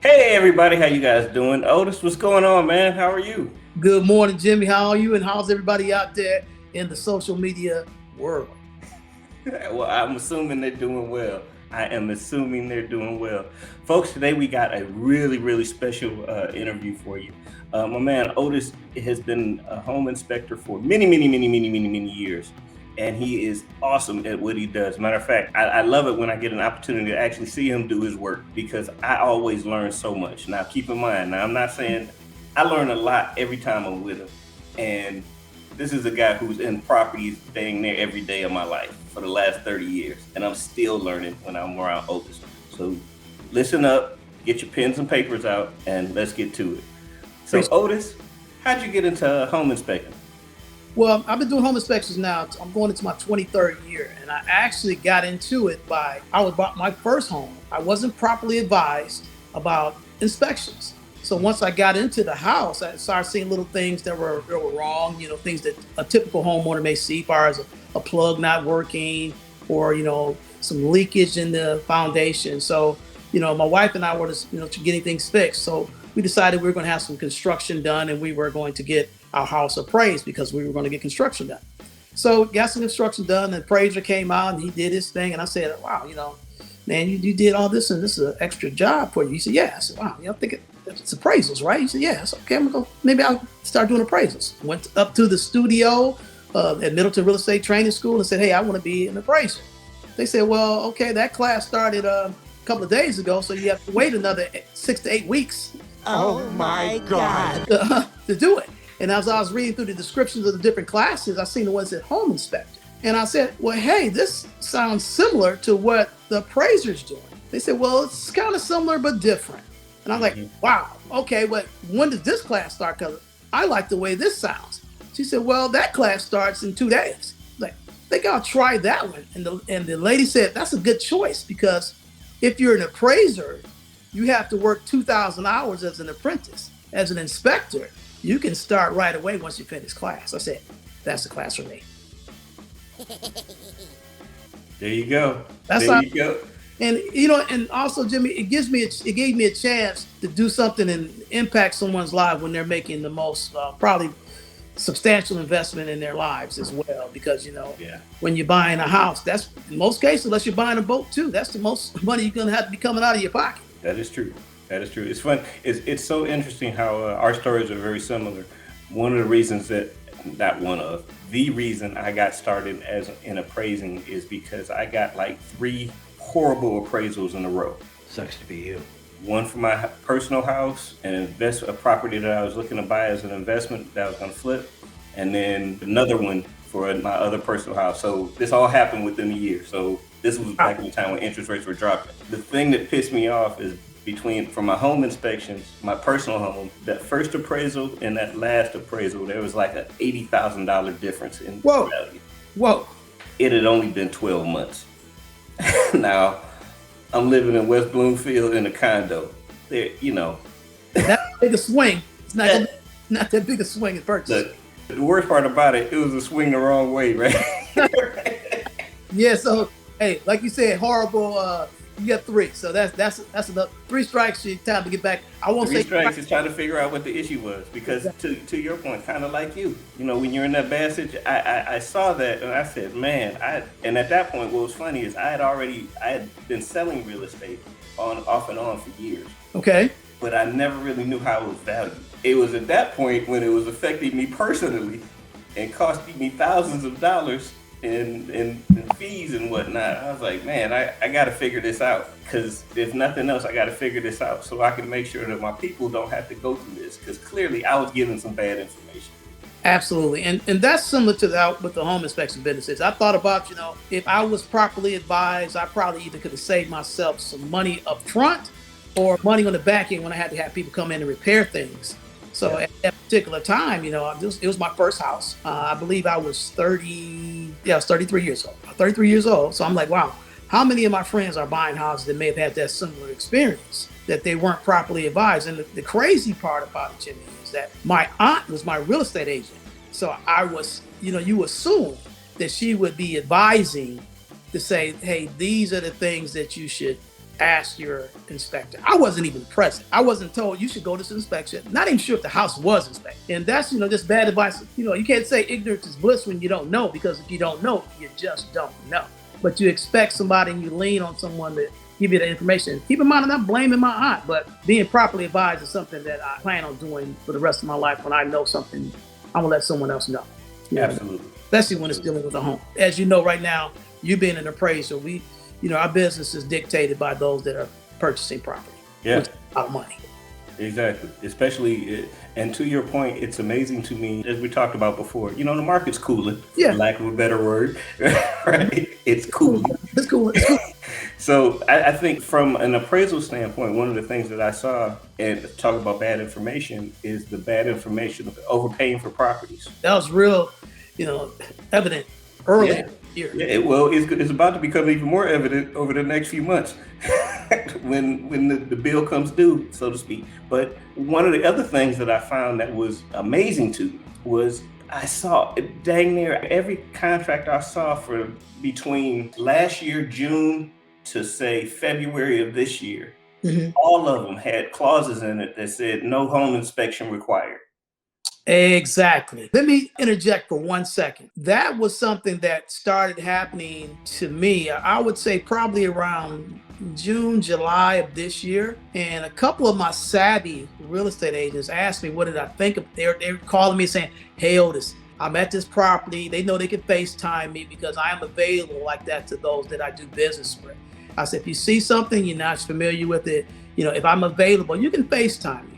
Hey everybody, how you guys doing? Otis, what's going on, man? How are you? Good morning, Jimmy. How are you? And how's everybody out there in the social media world? Well, I'm assuming they're doing well. I am assuming they're doing well. Folks, today we got a really special interview for you. My man Otis has been a home inspector for many years, and he is awesome at what he does. Matter of fact, I love it when I get an opportunity to actually see him do his work because I always learn so much. Now, keep in mind, I'm not saying I learn a lot every time I'm with him, and this is a guy who's in properties dang near every day of my life for the last 30 years, and I'm still learning when I'm around Otis. So listen up, get your pens and papers out, and let's get to it. So Otis, how'd you get into home inspecting? Well, I've been doing home inspections now. I'm going into my 23rd year, and I actually got into it I was bought my first home. I wasn't properly advised about inspections. So once I got into the house, I started seeing little things that were wrong. Things that a typical homeowner may see, as far as a plug not working, or some leakage in the foundation. So my wife and I were just getting things fixed. So we decided we were going to have some construction done, and we were going to get our house appraised because we were going to get construction done. So got some construction done. The appraiser came out and he did his thing, and I said, "Wow, man, you did all this, and this is an extra job for you." He said, "Yeah." I said, "Wow, I think it's appraisals, right?" He said, "Yeah." So okay, I'm gonna go. Maybe I'll start doing appraisals. Went up to the studio at Middleton Real Estate Training School and said, "Hey, I want to be an appraiser." They said, "Well, okay, that class started a couple of days ago, so you have to wait another 6 to 8 weeks Oh my God. to do it." And as I was reading through the descriptions of the different classes, I seen the ones at home inspector. And I said, "Well, hey, this sounds similar to what the appraiser's doing." They said, "Well, it's kind of similar, but different." And I'm like, "Wow, okay, but when does this class start? Because I like the way this sounds." She said, "Well, that class starts in 2 days." Like, I think I'll try that one. And the lady said, "That's a good choice, because if you're an appraiser, you have to work 2,000 hours as an apprentice. As an inspector, you can start right away once you finish class." I said, "That's the class for me." There you go. That's There how, you go. and also, Jimmy, it gave me a chance to do something and impact someone's life when they're making the most probably substantial investment in their lives as well. Because Yeah. when you're buying a house, that's in most cases, unless you're buying a boat too, that's the most money you're gonna have to be coming out of your pocket. That is true. That is true. It's fun. It's so interesting how our stories are very similar. One of the reasons that, not one of, the reason I got started as in appraising is because I got like three horrible appraisals in a row. Sucks to be you. One for my personal house, a property that I was looking to buy as an investment that I was going to flip, and then another one for my other personal house. So this all happened within a year. So this was back in the time when interest rates were dropping. The thing that pissed me off is for my home inspections, my personal home, that first appraisal and that last appraisal, there was like a $80,000 difference in Whoa. value. Whoa. It had only been 12 months. Now I'm living in West Bloomfield in a condo. That's a big a swing. It's not that big a swing in purchase. The worst part about it was a swing the wrong way, right? Yeah. So hey, like you said, horrible. You got three, so that's enough. Three strikes. You time to get back. I won't Three say strikes is trying to figure out what the issue was, because to your point, kind of like you, when you're in that bad situation, I saw that and I said, man, and at that point, what was funny is I had been selling real estate off and on for years. Okay. But I never really knew how it was valued. It was at that point when it was affecting me personally and costing me thousands of dollars in fees and whatnot. I was like, man, I got to figure this out, because if nothing else, I got to figure this out so I can make sure that my people don't have to go through this, because clearly I was giving some bad information. Absolutely. And that's similar to that with the home inspection businesses. I thought about, if I was properly advised, I probably either could have saved myself some money up front or money on the back end when I had to have people come in and repair things. So at that particular time, it was my first house. I believe I was 30, yeah, I was 33 years old. 33 years old. So I'm like, wow, how many of my friends are buying houses that may have had that similar experience, that they weren't properly advised? And the crazy part about it, Jimmy, is that my aunt was my real estate agent. So I was, you assume that she would be advising to say, hey, these are the things that you should ask your inspector. I wasn't even present. I wasn't told you should go to this inspection. Not even sure if the house was inspected. And that's, just bad advice. You can't say ignorance is bliss when you don't know, because if you don't know, you just don't know. But you expect somebody and you lean on someone to give you the information. Keep in mind, I'm not blaming my aunt, but being properly advised is something that I plan on doing for the rest of my life. When I know something, I'm gonna let someone else know. Absolutely. Especially when it's dealing with a home. As you know, right now, you being an appraiser, our business is dictated by those that are purchasing property. Yeah. Which is a lot of money. Exactly. Especially, and to your point, it's amazing to me, as we talked about before, the market's cooling, for lack of a better word, right? It's cooling. It's cool. It's cool. So I think from an appraisal standpoint, one of the things that I saw, and talk about bad information, is the bad information of overpaying for properties. That was real, evident earlier. Yeah, it's about to become even more evident over the next few months when the bill comes due, so to speak. But one of the other things that I found that was amazing to me was I saw dang near every contract I saw for between last year, June, to say February of this year. Mm-hmm. All of them had clauses in it that said no home inspection required. Exactly. Let me interject for 1 second. That was something that started happening to me, I would say probably around June, July of this year. And a couple of my savvy real estate agents asked me, what did I think of? They're calling me saying, hey, Otis, I'm at this property. They know they can FaceTime me because I am available like that to those that I do business with. I said, if you see something, you're not familiar with it, if I'm available, you can FaceTime me.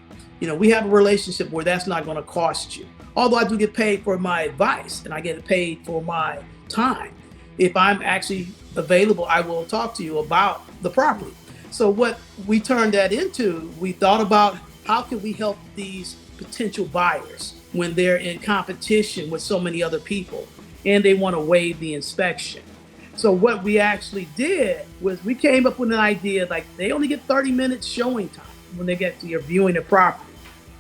We have a relationship where that's not going to cost you. Although I do get paid for my advice and I get paid for my time. If I'm actually available, I will talk to you about the property. So what we turned that into, we thought about how can we help these potential buyers when they're in competition with so many other people and they want to waive the inspection. So what we actually did was we came up with an idea, like they only get 30 minutes showing time when they get to your viewing the property.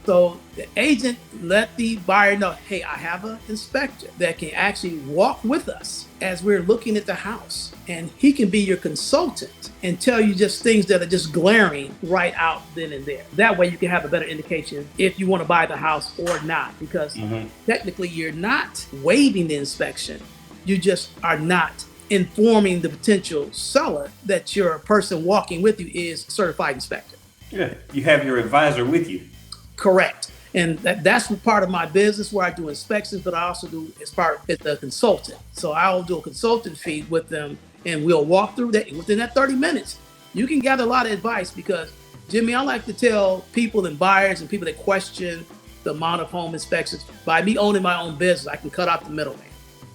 So the agent let the buyer know, hey, I have an inspector that can actually walk with us as we're looking at the house. And he can be your consultant and tell you just things that are just glaring right out then and there. That way you can have a better indication if you want to buy the house or not, because technically you're not waiving the inspection. You just are not informing the potential seller that your person walking with you is a certified inspector. Yeah, you have your advisor with you. Correct. And that's part of my business where I do inspections, but I also do as the consultant. So I'll do a consultant fee with them and we'll walk through that. Within that 30 minutes, you can gather a lot of advice because, Jimmy, I like to tell people and buyers and people that question the amount of home inspections, by me owning my own business, I can cut out the middleman,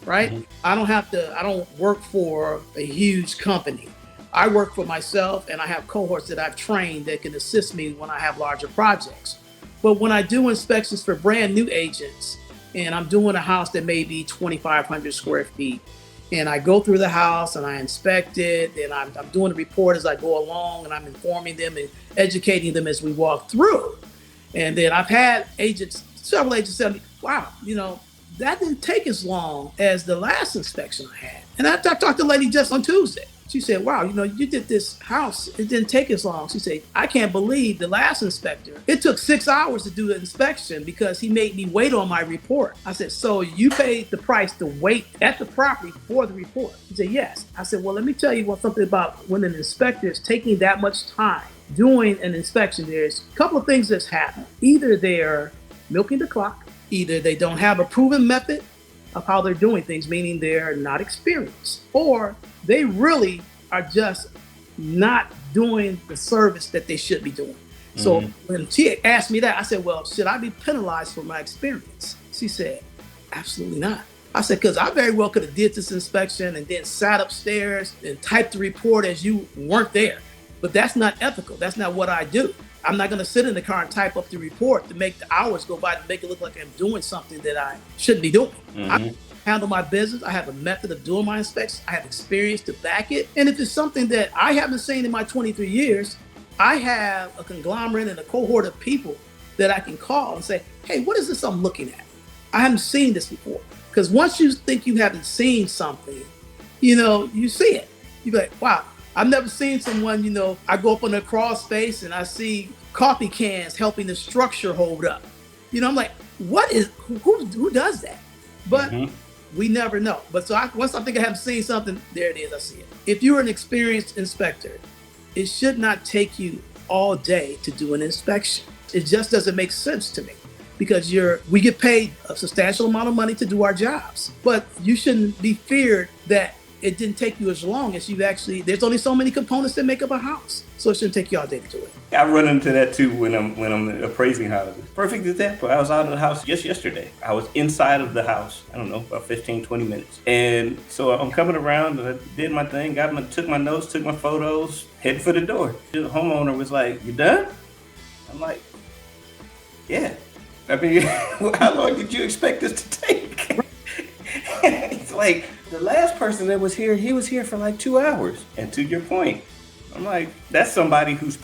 right? Mm-hmm. I don't work for a huge company. I work for myself and I have cohorts that I've trained that can assist me when I have larger projects. But when I do inspections for brand new agents and I'm doing a house that may be 2,500 square feet and I go through the house and I inspect it and I'm doing the report as I go along and I'm informing them and educating them as we walk through. And then I've had several agents tell me, wow, that didn't take as long as the last inspection I had. And I talked to a lady just on Tuesday. She said, wow, you did this house. It didn't take as long. She said, I can't believe the last inspector, it took 6 hours to do the inspection because he made me wait on my report. I said, so you paid the price to wait at the property for the report? She said, yes. I said, well, let me tell you something about when an inspector is taking that much time doing an inspection. There's a couple of things that's happened. Either they're milking the clock, either they don't have a proven method of how they're doing things, meaning they're not experienced, or they really are just not doing the service that they should be doing. Mm-hmm. So when she asked me that, I said, well, should I be penalized for my experience? She said, absolutely not. I said, because I very well could have did this inspection and then sat upstairs and typed the report as you weren't there. But that's not ethical. That's not what I do. I'm not going to sit in the car and type up the report to make the hours go by to make it look like I'm doing something that I shouldn't be doing. Mm-hmm. I handle my business. I have a method of doing my inspections. I have experience to back it. And if it's something that I haven't seen in my 23 years, I have a conglomerate and a cohort of people that I can call and say, hey, what is this I'm looking at? I haven't seen this before. Because once you think you haven't seen something, you see it. You're like, wow, I've never seen someone, I go up on a crawl space and I see coffee cans helping the structure hold up. I'm like, who does that? But we never know. But once I think I have seen something, there it is, I see it. If you're an experienced inspector, it should not take you all day to do an inspection. It just doesn't make sense to me because we get paid a substantial amount of money to do our jobs. But you shouldn't be feared that it didn't take you as long as there's only so many components that make up a house. So it shouldn't take you all day to do it. I run into that too when I'm appraising houses. Perfect example. I was out of the house just yesterday. I was inside of the house, I don't know, about 15, 20 minutes. And so I'm coming around and I did my thing, took my notes, took my photos, headed for the door. The homeowner was like, "You done?" I'm like, "Yeah." I mean, how long did you expect this to take? It's like, the last person that was here, he was here for like 2 hours. And to your point, I'm like, that's somebody who's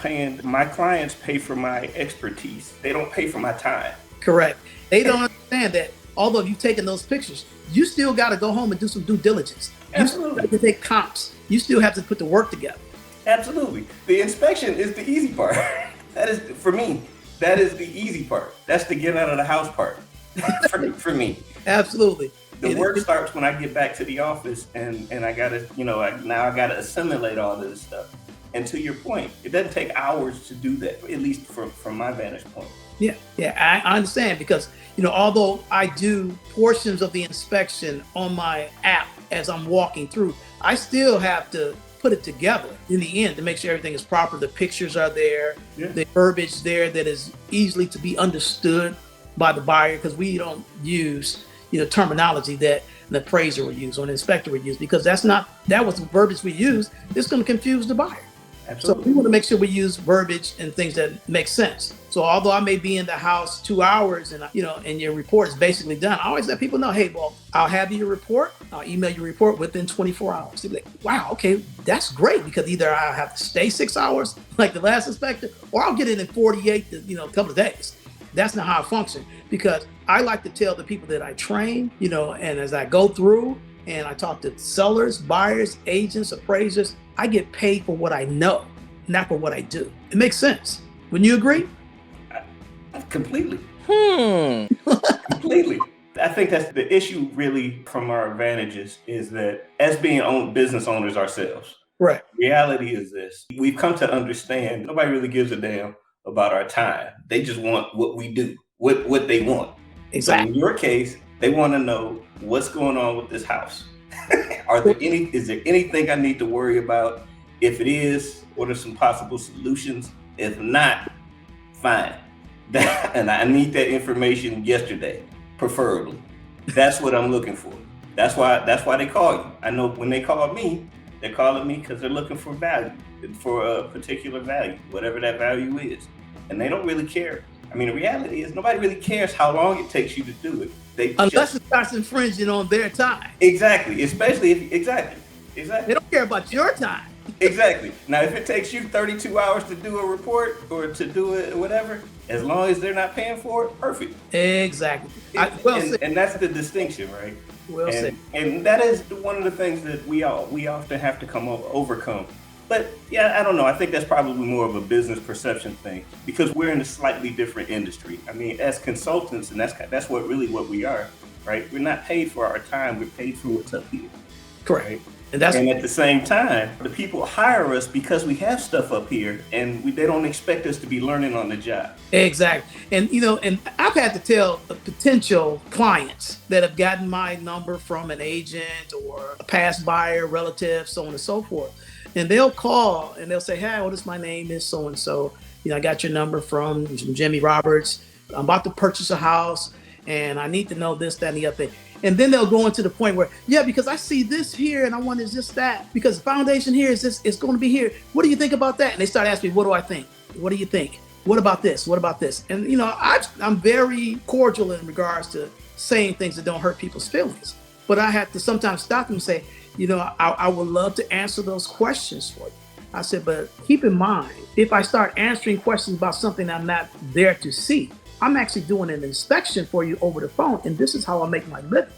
my clients pay for my expertise. They don't pay for my time. Correct. They don't understand that although you've taken those pictures, you still got to go home and do some due diligence. Absolutely. You still have to take comps. You still have to put the work together. Absolutely. The inspection is the easy part. That is, for me, that is the easy part. That's the get out of the house part for me. Absolutely. The work starts when I get back to the office and I gotta, now I gotta assimilate all of this stuff. And to your point, it doesn't take hours to do that, at least from my vantage point. Yeah, I understand because, although I do portions of the inspection on my app as I'm walking through, I still have to put it together in the end to make sure everything is proper. The pictures are there, the verbiage there that is easily to be understood by the buyer because we don't use terminology that an appraiser would use or an inspector would use because that was the verbiage we use. It's going to confuse the buyer. Absolutely. So we want to make sure we use verbiage and things that make sense. So although I may be in the house 2 hours and and your report is basically done, I always let people know, hey, well, I'll have your report. I'll email your report within 24 hours. They'll be like, wow, okay, that's great because either I'll have to stay 6 hours like the last inspector, or I'll get it in 48, a couple of days. That's not how I function because I like to tell the people that I train, and as I go through and I talk to sellers, buyers, agents, appraisers, I get paid for what I know, not for what I do. It makes sense. Wouldn't you agree? Completely. Completely. I think that's the issue really from our advantages is that as being business owners ourselves, right. Reality is this. We've come to understand nobody really gives a damn about our time. They just want what we do, what they want. Exactly. So in your case, they want to know what's going on with this house. Is there anything I need to worry about? If it is, what are some possible solutions? If not, fine. And I need that information yesterday, preferably. That's what I'm looking for. That's why they call you. I know when they call me, they're calling me because they're looking for value, for a particular value, whatever that value is. And they don't really care. I mean, the reality is nobody really cares how long it takes you to do it. Unless it starts infringing on their time. Exactly. Especially if, exactly. They don't care about your time. Exactly. Now, if it takes you 32 hours to do a report or to do it, whatever, as long as they're not paying for it, perfect. Exactly. And that's the distinction, right? Well said. And that is one of the things that we often have to overcome. But yeah, I don't know. I think that's probably more of a business perception thing because we're in a slightly different industry. I mean, as consultants, and that's what we are, right? We're not paid for our time. We're paid for what's up here. Correct. Right? And at the same time, the people hire us because we have stuff up here, and they don't expect us to be learning on the job. Exactly. And and I've had to tell the potential clients that have gotten my number from an agent or a past buyer, relative, so on and so forth. And they'll call and they'll say, "Hey, Otis, my name is so and so. I got your number from Jimmy Roberts. I'm about to purchase a house, and I need to know this, that, and the other thing." And then they'll go into the point where, yeah, because I see this here and I want is just that. Because the foundation here is this, it's going to be here. What do you think about that? And they start asking me, what do I think? What do you think? What about this? What about this? And, I'm very cordial in regards to saying things that don't hurt people's feelings. But I have to sometimes stop them and say, I would love to answer those questions for you. I said, but keep in mind, if I start answering questions about something I'm not there to see, I'm actually doing an inspection for you over the phone, and this is how I make my living.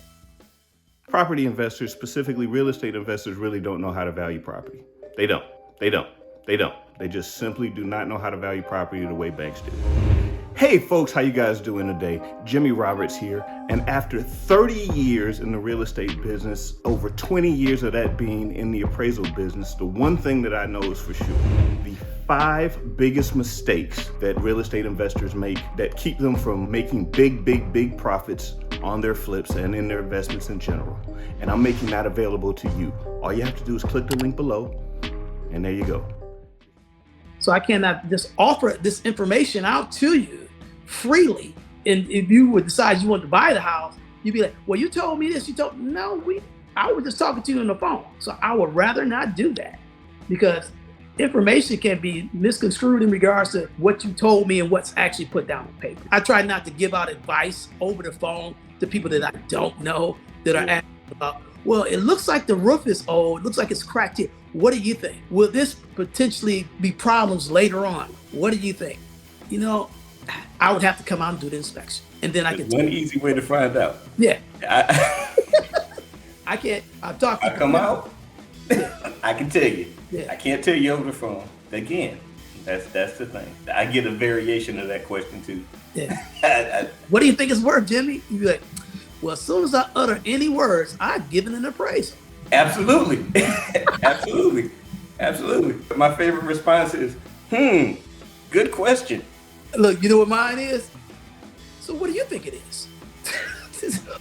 Property investors, specifically real estate investors, really don't know how to value property. They don't. They don't. They don't. They just simply do not know how to value property the way banks do. Hey folks, how you guys doing today? Jimmy Roberts here, and after 30 years in the real estate business, over 20 years of that being in the appraisal business, the one thing that I know is for sure, the 5 biggest mistakes that real estate investors make that keep them from making big profits on their flips and in their investments in general. And I'm making that available to you. All you have to do is click the link below, and there you go. So I cannot just offer this information out to you freely. And if you would decide you want to buy the house, you'd be like, well, you told me this, I was just talking to you on the phone. So I would rather not do that, because information can be misconstrued in regards to what you told me and what's actually put down on paper. I try not to give out advice over the phone to people that I don't know, that are asking about, well, it looks like the roof is old, it looks like it's cracked here. What do you think? Will this potentially be problems later on? What do you think? I would have to come out and do the inspection, and then I can. One easy way to find out. Yeah. I can't. I've talked to I come out. I can tell you. Yeah. I can't tell you over the phone. Again, that's the thing. I get a variation of that question too. Yeah. What do you think it's worth, Jimmy? You be like, well, as soon as I utter any words, I've given an appraisal. Absolutely. Absolutely. My favorite response is, good question. Look, you know what mine is? So what do you think it is?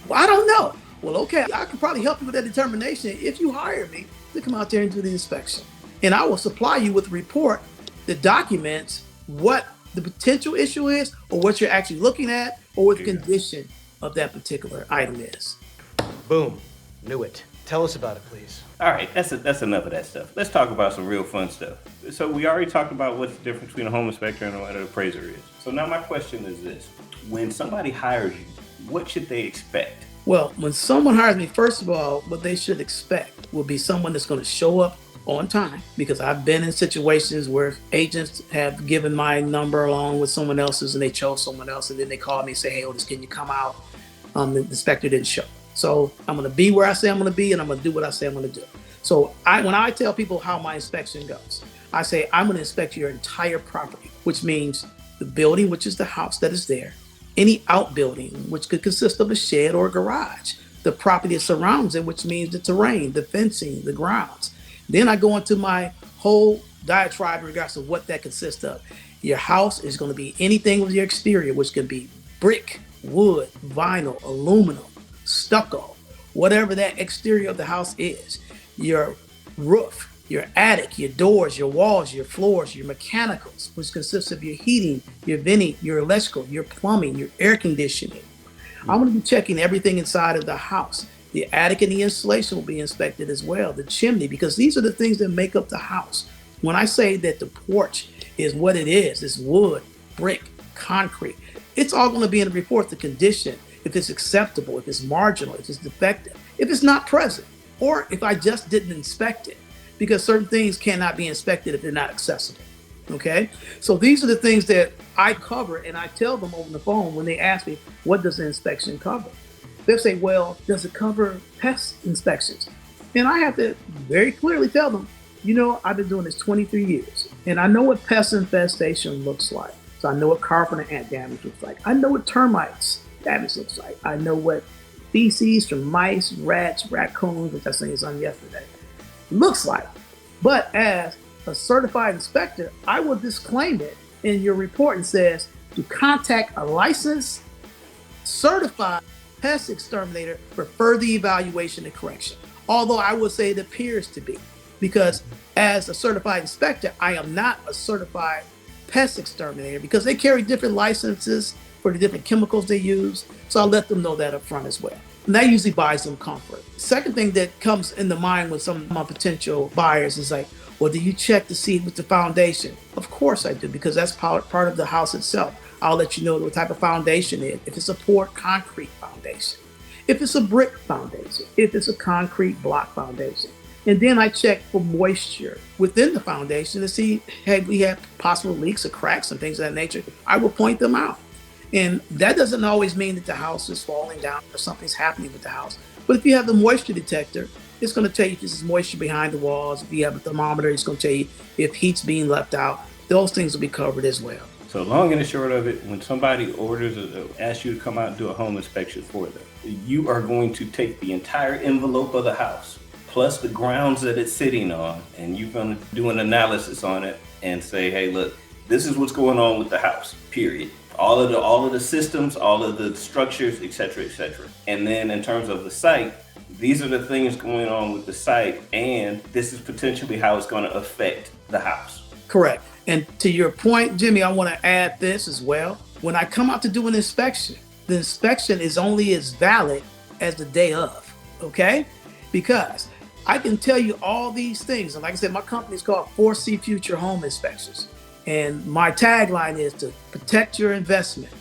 Well, I don't know. Well, okay, I can probably help you with that determination if you hire me to come out there and do the inspection. And I will supply you with a report that documents what the potential issue is, or what you're actually looking at, or what the condition of that particular item is. Boom. Knew it. Tell us about it, please. All right, that's enough of that stuff. Let's talk about some real fun stuff. So we already talked about what's the difference between a home inspector and what an appraiser is. So now my question is this. When somebody hires you, what should they expect? Well, when someone hires me, first of all, what they should expect will be someone that's going to show up on time, because I've been in situations where agents have given my number along with someone else's and they chose someone else, and then they call me and say, hey, Otis, can you come out? The inspector didn't show. So I'm going to be where I say I'm going to be, and I'm going to do what I say I'm going to do. So when I tell people how my inspection goes, I say I'm going to inspect your entire property, which means the building, which is the house that is there, any outbuilding, which could consist of a shed or a garage, the property that surrounds it, which means the terrain, the fencing, the grounds. Then I go into my whole diatribe in regards to what that consists of. Your house is going to be anything with your exterior, which could be brick, wood, vinyl, aluminum, stucco, whatever that exterior of the house is. Your roof, your attic, your doors, your walls, your floors, your mechanicals, which consists of your heating, your venting, your electrical, your plumbing, your air conditioning. I'm going to be checking everything inside of the house. The attic and the insulation will be inspected as well, the chimney, because these are the things that make up the house. When I say that the porch is what it is, it's wood, brick, concrete, it's all going to be in the report, the condition, if it's acceptable, if it's marginal, if it's defective, if it's not present, or if I just didn't inspect it, because certain things cannot be inspected if they're not accessible. Okay, so these are the things that I cover, and I tell them over the phone when they ask me, what does the inspection cover? They'll say, well, does it cover pest inspections? And I have to very clearly tell them, I've been doing this 23 years, and I know what pest infestation looks like. So I know what carpenter ant damage looks like. I know what termites damage looks like. I know what feces from mice, rats, raccoons, which I sang is on yesterday, looks like. But as a certified inspector, I will disclaim it in your report and says to contact a licensed, certified pest exterminator for further evaluation and correction. Although I would say it appears to be, because as a certified inspector, I am not a certified pest exterminator, because they carry different licenses for the different chemicals they use. So I'll let them know that up front as well. And that usually buys them comfort. Second thing that comes into mind with some of my potential buyers is like, well, do you check to see with the foundation? Of course I do, because that's part of the house itself. I'll let you know what type of foundation it is. If it's a poured concrete foundation, if it's a brick foundation, if it's a concrete block foundation. And then I check for moisture within the foundation to see, hey, we have possible leaks or cracks and things of that nature. I will point them out. And that doesn't always mean that the house is falling down or something's happening with the house. But if you have the moisture detector, It's going to tell you if there's moisture behind the walls. If you have a thermometer, it's going to tell you if heat's being left out. Those things will be covered as well. So long and the short of it, when somebody asks you to come out and do a home inspection for them, you are going to take the entire envelope of the house, plus the grounds that it's sitting on, and you're going to do an analysis on it and say, hey, look, this is what's going on with the house, period. All of the systems, all of the structures, et cetera, et cetera. And then in terms of the site, these are the things going on with the site, and this is potentially how it's going to affect the house. Correct. And to your point, Jimmy, I want to add this as well. When I come out to do an inspection, the inspection is only as valid as the day of, okay? Because I can tell you all these things. And like I said, my company is called 4C Future Home Inspections. And my tagline is to protect your investment,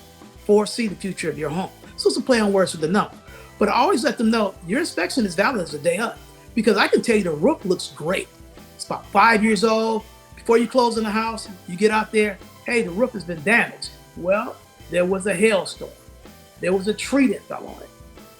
foresee the future of your home. So it's a play on words with the number. But I always let them know your inspection is valid as the day of, because I can tell you the roof looks great. It's about 5 years old. Before you close in the house, you get out there, hey, the roof has been damaged. Well, there was a hailstorm. There was a tree that fell on it.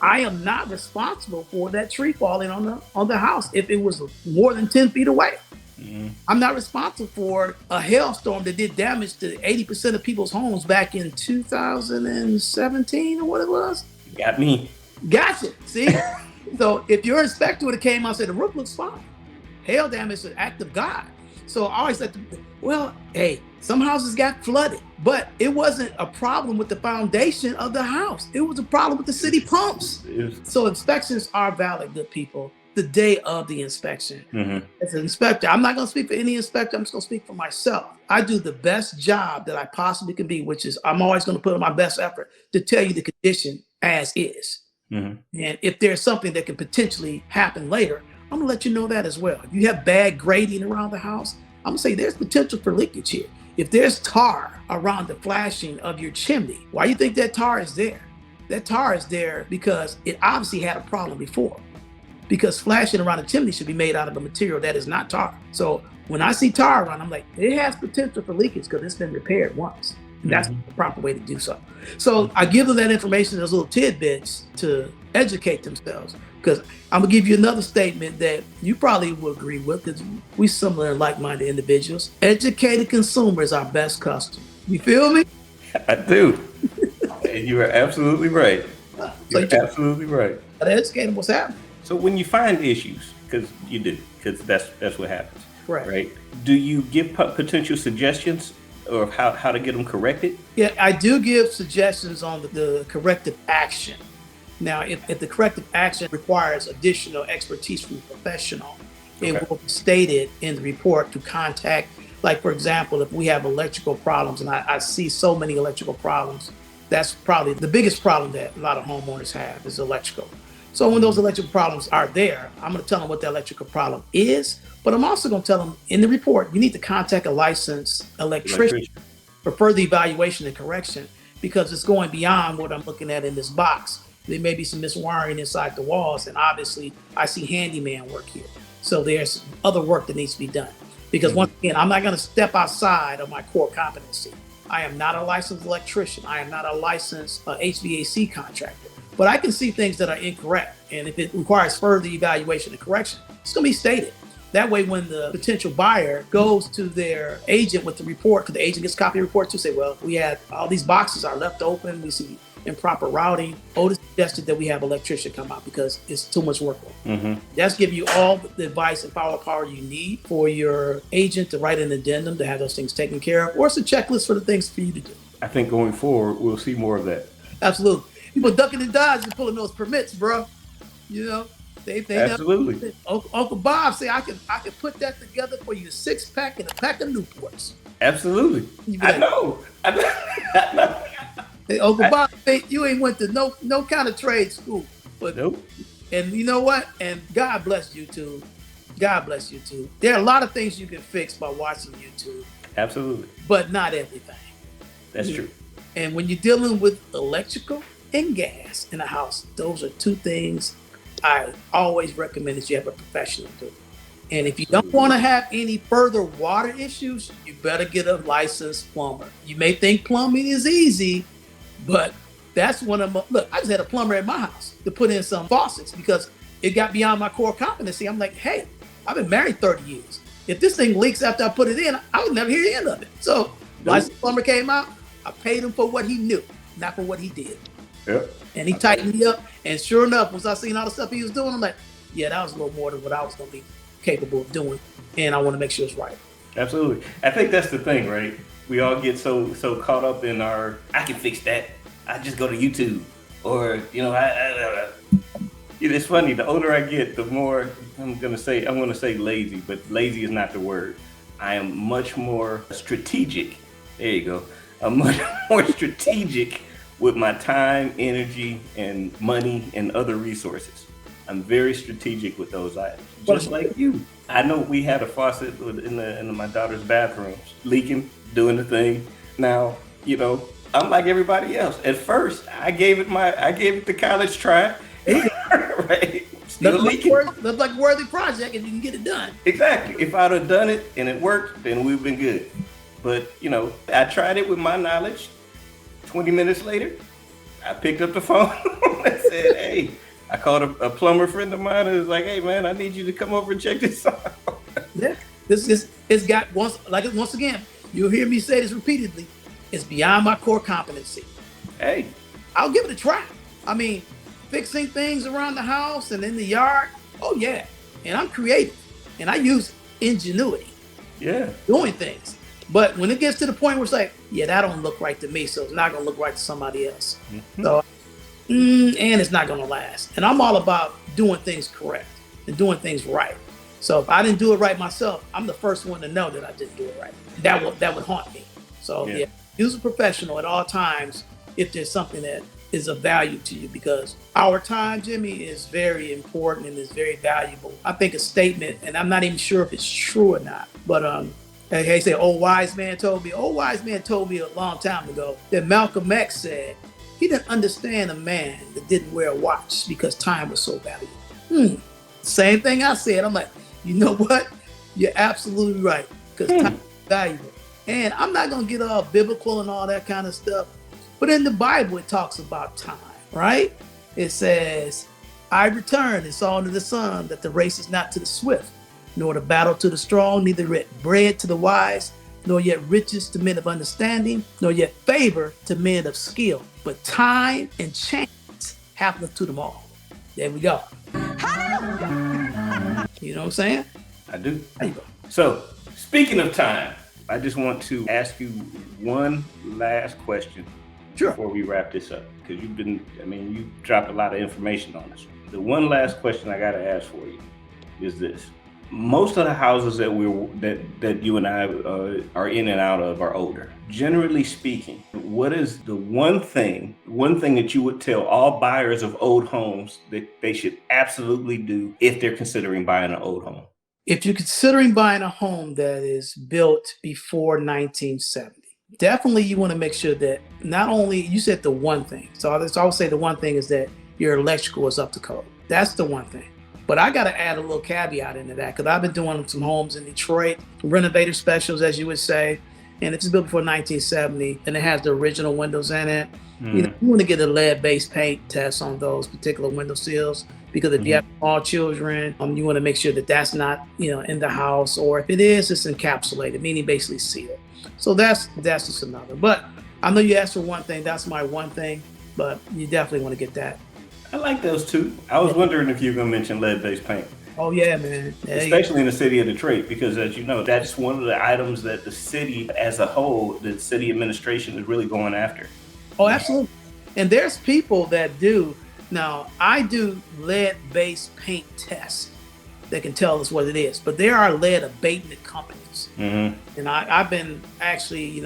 I am not responsible for that tree falling on the house if it was more than 10 feet away. Mm-hmm. I'm not responsible for a hailstorm that did damage to 80% of people's homes back in 2017 or what it was. Got me. Gotcha. See? So if your inspector would have came out and said, the roof looks fine. Hail damage is an act of God. So I always let them, well, hey, some houses got flooded, but it wasn't a problem with the foundation of the house. It was a problem with the city pumps. So inspections are valid, good people, the day of the inspection. Mm-hmm. As an inspector, I'm not going to speak for any inspector. I'm just going to speak for myself. I do the best job that I possibly can be, which is I'm always going to put in my best effort to tell you the condition as is. Mm-hmm. And if there's something that can potentially happen later, I'm gonna let you know that as well. If you have bad grading around the house, I'm gonna say there's potential for leakage here. If there's tar around the flashing of your chimney, why do you think that tar is there? That tar is there because it obviously had a problem before. Because flashing around the chimney should be made out of a material that is not tar. So when I see tar around, I'm like, it has potential for leakage because it's been repaired once. And that's the proper way to do so. So I give them that information, those little tidbits to educate themselves. Because I'm gonna give you another statement that you probably will agree with, because we similar and like-minded individuals. Educated consumer is our best customer. You feel me? I do. And you are absolutely right. You're absolutely right. Educated what's happening. So when you find issues, because you do, because that's what happens, right? Do you give potential suggestions of how to get them corrected? Yeah, I do give suggestions on the corrective action. Now, if the corrective action requires additional expertise from a professional, it will be stated in the report to contact, like, for example, if we have electrical problems, and I see so many electrical problems, that's probably the biggest problem that a lot of homeowners have is electrical. So when those electrical problems are there, I'm going to tell them what the electrical problem is, but I'm also going to tell them in the report, you need to contact a licensed electrician for further evaluation and correction, because it's going beyond what I'm looking at in this box. There may be some miswiring inside the walls, and obviously I see handyman work here. So there's other work that needs to be done. Because once again, I'm not going to step outside of my core competency. I am not a licensed electrician. I am not a licensed HVAC contractor. But I can see things that are incorrect. And if it requires further evaluation and correction, it's going to be stated. That way, when the potential buyer goes to their agent with the report, because the agent gets a copy of the report to say, well, we had all these boxes are left open. We see improper routing. Otis suggested that we have an electrician come out because it's too much work. That's give you all the advice and power you need for your agent to write an addendum to have those things taken care of, or it's a checklist for the things for you to do. I think going forward, we'll see more of that. Absolutely. People ducking and dodging and pulling those permits, bro. You know, they absolutely. Uncle Bob say I can put that together for you, a 6-pack and a pack of Newports. Absolutely. I know. Hey, Uncle Bob, you ain't went to no kind of trade school. But nope. And you know what? And God bless YouTube. God bless YouTube. There are a lot of things you can fix by watching YouTube. Absolutely. But not everything. That's true. And when you're dealing with electrical and gas in a house, those are two things I always recommend that you have a professional do. And if you don't want to have any further water issues, you better get a licensed plumber. You may think plumbing is easy, but that's one of my, look, I just had a plumber at my house to put in some faucets because it got beyond my core competency. I'm like, hey, I've been married 30 years. If this thing leaks after I put it in, I would never hear the end of it. So licensed plumber came out, I paid him for what he knew, not for what he did. Yep. And he tightened me up. And sure enough, once I seen all the stuff he was doing, I'm like, yeah, that was a little more than what I was going to be capable of doing. And I want to make sure it's right. Absolutely. I think that's the thing, right? We all get so caught up in our, I can fix that. I just go to YouTube. Or, you know, it's funny, the older I get, the more I'm gonna say lazy, but lazy is not the word. I am much more strategic. There you go. I'm much more strategic with my time, energy, and money and other resources. I'm very strategic with those items, just like you. I know we had a faucet in my daughter's bathroom leaking, doing the thing. Now, you know, I'm like everybody else. At first, I gave it the college try. Right? Still leaking. Looks like a worthy project if you can get it done. Exactly. If I'd have done it and it worked, then we've been good. But, you know, I tried it with my knowledge. 20 minutes later, I picked up the phone and said, hey, I called a plumber friend of mine and was like, hey, man, I need you to come over and check this out. Yeah. It's got, once again, you'll hear me say this repeatedly, it's beyond my core competency. Hey. I'll give it a try. I mean, fixing things around the house and in the yard, oh yeah. And I'm creative and I use ingenuity. Yeah. Doing things. But when it gets to the point where it's like, yeah, that don't look right to me, so it's not gonna look right to somebody else. Mm-hmm. So, and it's not gonna last. And I'm all about doing things correct and doing things right. So if I didn't do it right myself, I'm the first one to know that I didn't do it right. That would haunt me. So yeah, use a professional at all times if there's something that is of value to you, because our time, Jimmy, is very important and is very valuable. I think a statement, and I'm not even sure if it's true or not, but they say, old wise man told me a long time ago that Malcolm X said he didn't understand a man that didn't wear a watch because time was so valuable. Same thing I said. I'm like, you know what? You're absolutely right, because time is valuable. And I'm not going to get all biblical and all that kind of stuff, but in the Bible, it talks about time, right? It says, I return and saw under the sun that the race is not to the swift, nor the battle to the strong, neither yet bread to the wise, nor yet riches to men of understanding, nor yet favor to men of skill, but time and chance happeneth to them all. There we go. You know what I'm saying? I do. There you go. So, speaking of time, I just want to ask you one last question before we wrap this up, because you dropped a lot of information on us. The one last question I got to ask for you is this. Most of the houses that you and I are in and out of are older. Generally speaking, what is the one thing that you would tell all buyers of old homes that they should absolutely do if they're considering buying an old home? If you're considering buying a home that is built before 1970, definitely you want to make sure that not only, you said the one thing. So I always say the one thing is that your electrical is up to code. That's the one thing. But I got to add a little caveat into that, because I've been doing some homes in Detroit, renovator specials, as you would say, and it's built before 1970, and it has the original windows in it. You want to get a lead-based paint test on those particular window sills, because if you have small children, you want to make sure that that's not, in the house, or if it is, it's encapsulated, meaning basically sealed. So that's just another. But I know you asked for one thing. That's my one thing, but you definitely want to get that. I like those two. I was wondering if you were going to mention lead-based paint. Oh, yeah, man. Especially in the city of Detroit, because as you know, that's one of the items that the city as a whole, the city administration is really going after. Oh, absolutely. And there's people that do. Now, I do lead-based paint tests that can tell us what it is, but there are lead abatement companies. And I've been actually,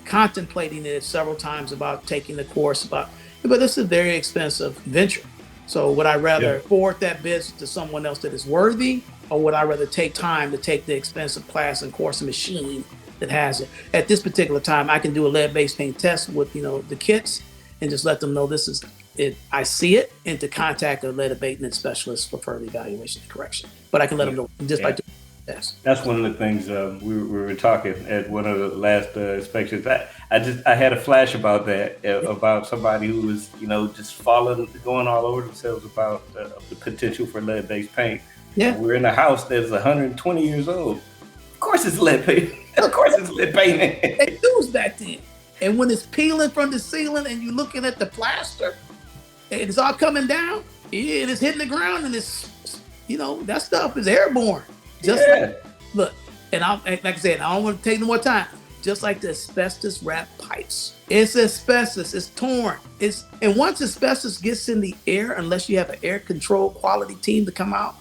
contemplating it several times about taking the course but this is a very expensive venture. So would I rather forward that business to someone else that is worthy, or would I rather take time to take the expensive class and course machine that has it? At this particular time, I can do a lead-based paint test with, the kits, and just let them know this is it. I see it, and to contact a lead abatement specialist for further evaluation and correction. But I can let them know just by doing. Yes. That's one of the things we were talking at one of the last inspections. I had a flash about that, about somebody who was, just going all over themselves about the potential for lead-based paint. Yeah. We're in a house that's 120 years old. Of course it's lead paint. Of course it's lead paint. They used back then. And when it's peeling from the ceiling and you're looking at the plaster, and it's all coming down, and it's hitting the ground, and it's, that stuff is airborne. Just like, look, and like I said, I don't want to take no more time. Just like the asbestos wrapped pipes. It's asbestos, it's torn. And once asbestos gets in the air, unless you have an air control quality team to come out,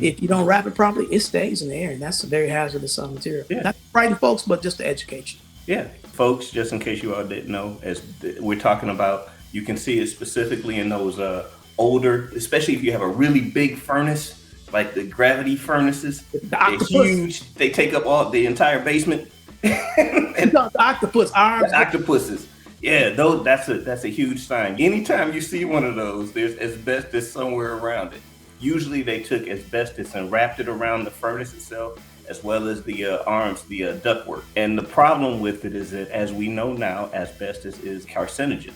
if you don't wrap it properly, it stays in the air, and that's a very hazardous material. Yeah. Not to frighten folks, but just to educate you. Yeah, folks, just in case you all didn't know, as we're talking about, you can see it specifically in those older, especially if you have a really big furnace, like the gravity furnaces. They're huge. They take up the entire basement. And the octopus arms. The octopuses. Yeah, that's a huge sign. Anytime you see one of those, there's asbestos somewhere around it. Usually they took asbestos and wrapped it around the furnace itself, as well as the arms, the ductwork. And the problem with it is that, as we know now, asbestos is carcinogen.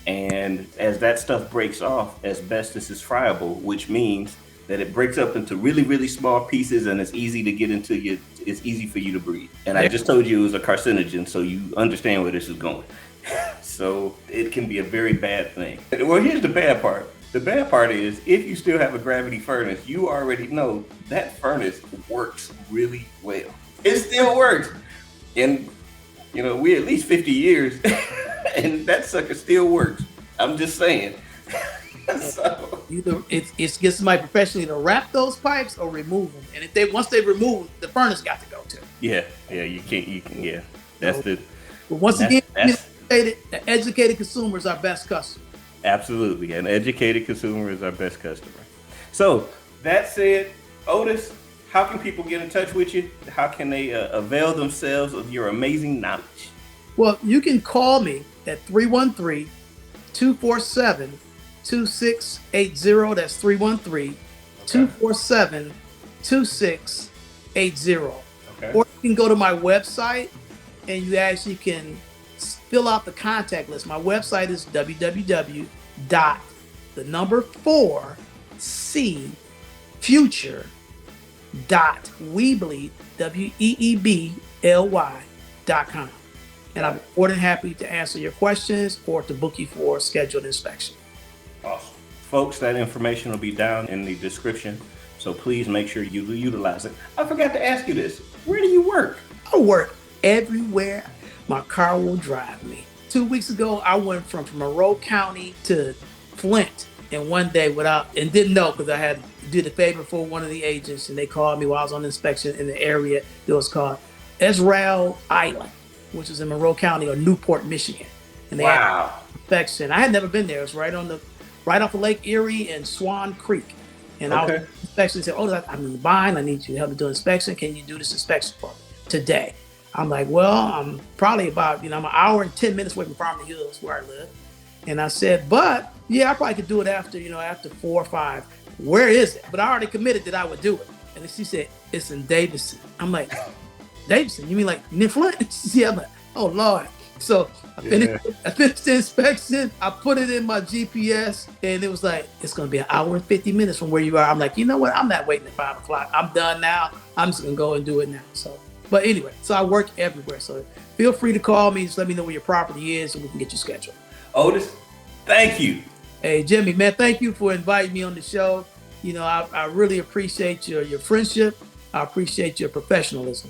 And as that stuff breaks off, asbestos is friable, which means that it breaks up into really, really small pieces, and it's easy to get into it's easy for you to breathe. And I just told you it was a carcinogen, so you understand where this is going. So it can be a very bad thing. Well, here's the bad part. The bad part is, if you still have a gravity furnace, you already know that furnace works really well. It still works. And, we're at least 50 years, and that sucker still works. I'm just saying. So Either it's get somebody professionally to wrap those pipes or remove them. And once they remove them, the furnace got to go too. Yeah, you can, yeah. That's the. But once again, the educated consumer is our best customer. Absolutely, an educated consumer is our best customer. So that said, Otis, how can people get in touch with you? How can they avail themselves of your amazing knowledge? Well, you can call me at 313-247-2680. That's 313-247-2680. Okay. Or you can go to my website and you actually can fill out the contact list. My website is www.4c future.weebly.com. And I'm more than happy to answer your questions or to book you for a scheduled inspection. Awesome. Folks, that information will be down in the description, so please make sure you utilize it. I forgot to ask you this. Where do you work? I work everywhere my car will drive me. 2 weeks ago, I went from Monroe County to Flint in one day and didn't know, because I had did a favor for one of the agents, and they called me while I was on inspection in the area that was called Ezrao Island, which is in Monroe County, or Newport, Michigan. And they had inspection. I had never been there. It was right off of Lake Erie and Swan Creek. And I was inspection said, "Oh, I'm in the bind. I need you to help me do an inspection. Can you do this inspection for me today?" I'm like, "Well, I'm probably about, I'm an hour and 10 minutes away from Farmington Hills where I live." And I said, "But yeah, I probably could do it after 4 or 5. Where is it?" But I already committed that I would do it. And she said, "It's in Davidson." I'm like, "Davidson? You mean like near Flint?" Yeah, I'm like, "Oh Lord." So I finished the inspection. I put it in my GPS, and it was like, "It's going to be an hour and 50 minutes from where you are." I'm like, "You know what? I'm not waiting at 5 o'clock. I'm done now. I'm just going to go and do it now." But anyway, so I work everywhere. So feel free to call me. Just let me know where your property is, and we can get you scheduled. Otis, thank you. Hey, Jimmy, man, thank you for inviting me on the show. I really appreciate your friendship. I appreciate your professionalism.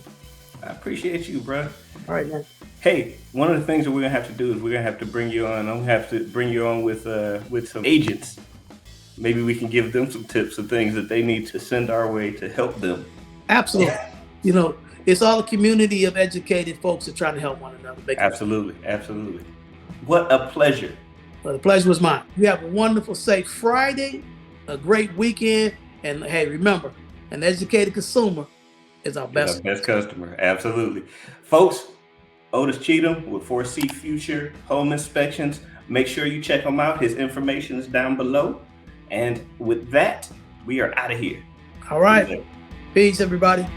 I appreciate you, bro. All right, man. Hey, one of the things that we're gonna have to do is we're gonna have to bring you on. I'm gonna have to bring you on with some agents. Maybe we can give them some tips and things that they need to send our way to help them. Absolutely. It's all a community of educated folks that are trying to help one another. Absolutely. What a pleasure. Well, the pleasure was mine. You have a wonderful, safe Friday, a great weekend, and hey, remember, an educated consumer is our best customer. Absolutely. Folks, Otis Cheatham with 4C Future Home Inspections. Make sure you check him out. His information is down below. And with that, we are out of here. All right. Peace, everybody.